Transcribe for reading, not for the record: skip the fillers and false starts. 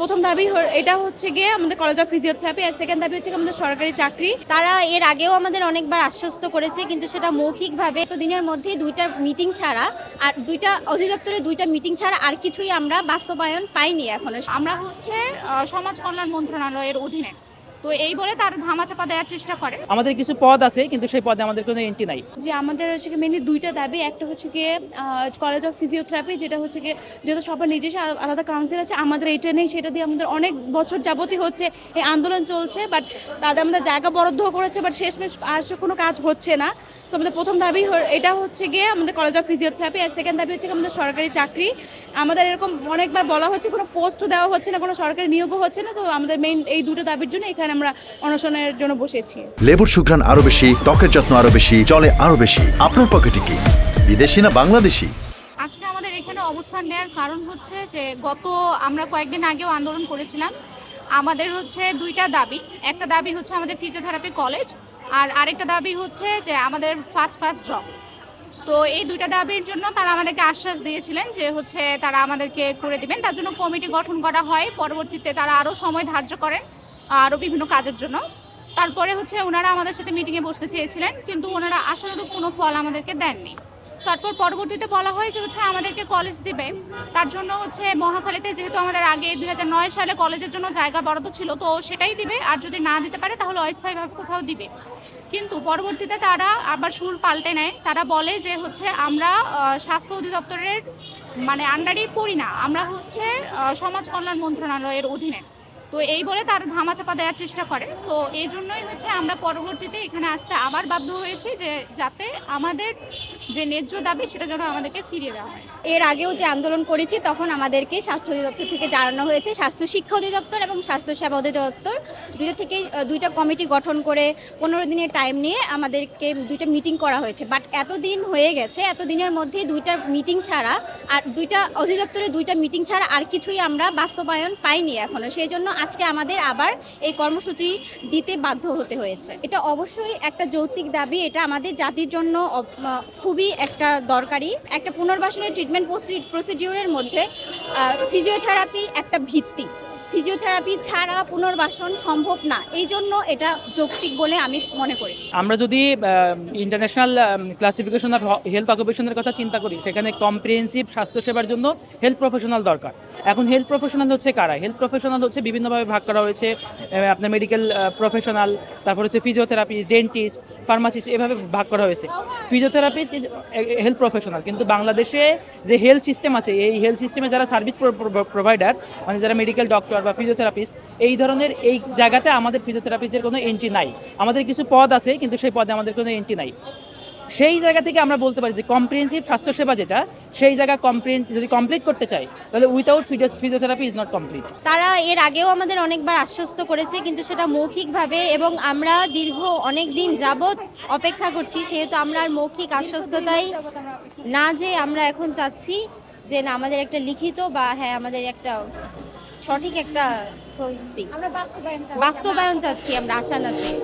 প্রথম দাবি এটা হচ্ছে গিয়ে আমাদের কলেজ অফ ফিজিওথেরাপি, আর সেকেন্ড দাবি হচ্ছে আমাদের সরকারি চাকরি। তারা এর আগেও আমাদের অনেকবার আশ্বস্ত করেছে, কিন্তু সেটা মৌখিকভাবে। তো দিনের মধ্যে দুইটা মিটিং ছাড়া আর দুইটা অধিদপ্তরে দুইটা মিটিং ছাড়া আর কিছুই আমরা বাস্তবায়ন পাইনি এখনো। আমরা হচ্ছে সমাজ কল্যাণ মন্ত্রণালয়ের অধীনে, তো এই বলে তার ধামাচাপা দেওয়ার চেষ্টা করে। আমাদের কিছু পদ আছে, কিন্তু সেই পদে আমাদের কোনো এন্ট্রি নাই। যে আমাদের হচ্ছে মেনলি দুইটা দাবি, একটা হচ্ছে গিয়ে কলেজ অফ ফিজিওথেরাপি, যেটা হচ্ছে গিয়ে যেহেতু সবার নিজস্ব আলাদা কাউন্সিল আছে, আমাদের এইটা নেই, সেটা দিয়ে আমাদের অনেক বছর যাবতই হচ্ছে এই আন্দোলন চলছে, বাট তাদের আমাদের জায়গা বরাদ্দ করেছে, বাট শেষমেশ আর কোনো কাজ হচ্ছে না। তো আমাদের প্রথম দাবি এটা হচ্ছে গিয়ে আমাদের কলেজ অফ ফিজিওথেরাপি, আর সেকেন্ড দাবি হচ্ছে আমাদের সরকারি চাকরি। আমাদের এরকম অনেকবার বলা হচ্ছে, কোনো পোস্টও দেওয়া হচ্ছে না, কোনো সরকারি নিয়োগও হচ্ছে না। তো আমাদের মেইন এই দুটো দাবির জন্য এখানে আমরা অনশনের জন্য বসেছি। লেবুর সুঘ্রাণ আরো বেশি, ত্বকের যত্ন আরো বেশি, চলে আরো বেশি। আপনার পকেটে কি বিদেশি না বাংলাদেশি? আজকে আমাদের এখানে অবস্থান নেওয়ার কারণ হচ্ছে যে আমরা কয়েকদিন আগেও আন্দোলন করেছিলাম। আমাদের হচ্ছে দুইটা দাবি, একটা দাবি হচ্ছে আমাদের ফিজিওথেরাপি কলেজ, আর আরেকটা দাবি হচ্ছে যে আমাদের ফার্স্ট জব। তো এই দুইটা দাবির জন্য তারা আমাদেরকে আশ্বাস দিয়েছিলেন যে হচ্ছে তারা আমাদেরকে করে দিবেন। তার জন্য কমিটি গঠন করা হয়, পরবর্তীতে তারা আরও সময় ধার্য করেন আরও বিভিন্ন কাজের জন্য। তারপরে হচ্ছে ওনারা আমাদের সাথে মিটিংয়ে বসতে চেয়েছিলেন, কিন্তু ওনারা আশানুরূপ কোনো ফল আমাদেরকে দেননি। তারপর পরবর্তীতে বলা হয় যে হচ্ছে আমাদেরকে কলেজ দিবে। তার জন্য হচ্ছে মহাখালীতে যেহেতু আমাদের আগে 2009 সালে কলেজের জন্য জায়গা বরাদ্দ ছিল, তো সেটাই দিবে, আর যদি না দিতে পারে তাহলে অস্থায়ীভাবে কোথাও দিবে। কিন্তু পরবর্তীতে তারা আবার সুর পাল্টে নেয়। তারা বলে যে হচ্ছে আমরা স্বাস্থ্য অধিদপ্তরের আন্ডারেই পড়ি না, আমরা হচ্ছে সমাজ কল্যাণ মন্ত্রণালয়ের অধীনে। তো এই বলে তার ধামাচাপা দেওয়ার চেষ্টা করে। তো এই জন্যই হচ্ছে আমরা পরবর্তীতে এখানে আসতে আবার বাধ্য হয়েছি, যে যাতে আমাদের যে ন্যায্য দাবি সেটা যেন আমাদেরকে ফিরিয়ে দেওয়া হয়। এর আগেও যে আন্দোলন করেছি তখন আমাদেরকে স্বাস্থ্য অধিদপ্তর থেকে জানানো হয়েছে, স্বাস্থ্য শিক্ষা অধিদপ্তর এবং স্বাস্থ্য সেবা অধিদপ্তর দুইটা কমিটি গঠন করে 15 দিনের টাইম নিয়ে আমাদেরকে দুইটা মিটিং করা হয়েছে। বাট এতদিন হয়ে গেছে, এতদিনের মধ্যে দুইটা মিটিং ছাড়া আর দুইটা অধিদপ্তরে দুইটা মিটিং ছাড়া আর কিছুই আমরা বাস্তবায়ন পাইনি এখনো। সেই জন্য আজকে আমাদের আবার এই কর্মসূচি দিতে বাধ্য হতে হয়েছে। এটা অবশ্যই একটা যৌক্তিক দাবি, এটা আমাদের জাতির জন্য খুবই একটা দরকারি। একটা পুনর্বাসনের ট্রিটমেন্ট প্রসিডিউরের মধ্যে ফিজিওথেরাপি একটা ভিত্তি। ফিজিওথেরাপি ছাড়া পুনর্বাসন সম্ভব না, এই জন্য এটা যৌক্তিক বলে আমি মনে করি। আমরা যদি ইন্টারন্যাশনাল ক্লাসিফিকেশন অফ হেলথ অকুপেশনের কথা চিন্তা করি, সেখানে কম্প্রিহেন্সিভ স্বাস্থ্যসেবার জন্য হেলথ প্রফেশনাল দরকার। এখন হেলথ প্রফেশনাল হচ্ছে কারা? হেলথ প্রফেশনাল হচ্ছে বিভিন্নভাবে ভাগ করা হয়েছে। আপনার মেডিকেল প্রফেশনাল, তারপর হচ্ছে ফিজিওথেরাপিস্ট, ডেন্টিস্ট, ফার্মাসিস্ট, এভাবে ভাগ করা হয়েছে। ফিজিওথেরাপিস্ট ইজ হেলথ প্রফেশনাল, কিন্তু বাংলাদেশে যে হেলথ সিস্টেম আছে, এই হেলথ সিস্টেমে যারা সার্ভিস প্রোভাইডার, যারা মেডিকেল ডক্টর বা ফিজিওথেরাপিস্ট, এই ধরনের এই জায়গাতে আমাদের ফিজিওথেরাপিস্টের কোনো এন্ট্রি নাই। আমাদের কিছু পদ আছে, কিন্তু সেই পদে আমাদের কোনো এন্ট্রি নাই। সেই জায়গা থেকে আমরা বলতে পারি যে কম্প্রিহেন্সিভ স্বাস্থ্যসেবা যেটা, সেই জায়গা যদি কমপ্লিট করতে চাই, তাহলে without physiotherapy is not complete. তারা এর আগেও আমাদের অনেকবার আশ্বস্ত করেছে, কিন্তু সেটা মৌখিকভাবে, এবং আমরা দীর্ঘ অনেক দিন যাবৎ অপেক্ষা করছি। সেহেতু আমরা আর মৌখিক আশ্বস্ততাই না, যে আমরা এখন চাচ্ছি যে না, আমাদের একটা লিখিত বা আমাদের একটা সঠিক একটা বাস্তবায়ন চাচ্ছি, আমরা আশা না চাই।